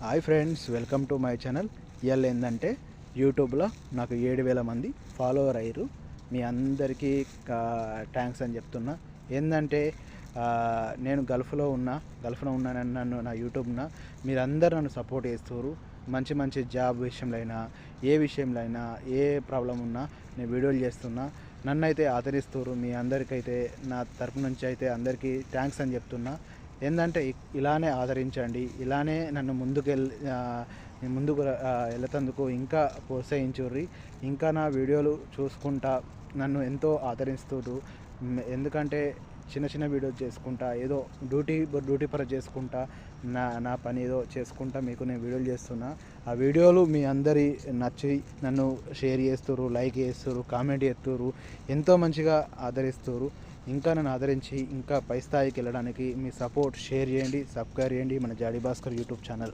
Hi friends, welcome to my channel. ఇవాళ ఏంటంటే యూట్యూబ్లో నాకు 7,000 మంది ఫాలోవర్ అయ్యారు. మీ అందరికీ థ్యాంక్స్ అని చెప్తున్నా. ఏంటంటే నేను గల్ఫ్లో ఉన్నానని నన్ను నా యూట్యూబ్న మీరందరూ నన్ను సపోర్ట్ చేస్తారు. మంచి మంచి జాబ్ విషయంలో అయినా ఏ విషయంలో అయినా ఏ ప్రాబ్లం ఉన్నా నేను వీడియోలు చేస్తున్నా. నన్ను అయితే ఆదరిస్తారు. మీ అందరికైతే నా తరపు నుంచి అయితే అందరికీ థ్యాంక్స్ అని చెప్తున్నా. ఏంటంటే ఇలానే ఆదరించండి, ఇలానే నన్ను ముందుకు వెళ్తందుకు ఇంకా ప్రోత్సహించుర్రి. ఇంకా నా వీడియోలు చూసుకుంటా నన్ను ఎంతో ఆదరిస్తున్నారు. ఎందుకంటే చిన్న చిన్న వీడియోలు చేసుకుంటా ఏదో డ్యూటీ పర చేసుకుంటా నా పని ఏదో చేసుకుంటా మీకు నేను వీడియోలు చేస్తున్నా. ఆ వీడియోలు మీ అందరి నచ్చి నన్ను షేర్ చేస్తున్నారు, లైక్ చేస్తున్నారు, కామెంట్ చేస్తున్నారు, ఎంతో మంచిగా ఆదరిస్తున్నారు. ఇంకా నన్ను ఆదరించి ఇంకా పై స్థాయికి వెళ్ళడానికి మీ సపోర్ట్ షేర్ చేయండి, సబ్స్క్రైబ్ చేయండి మన జాడీ భాస్కర్ యూట్యూబ్ ఛానల్.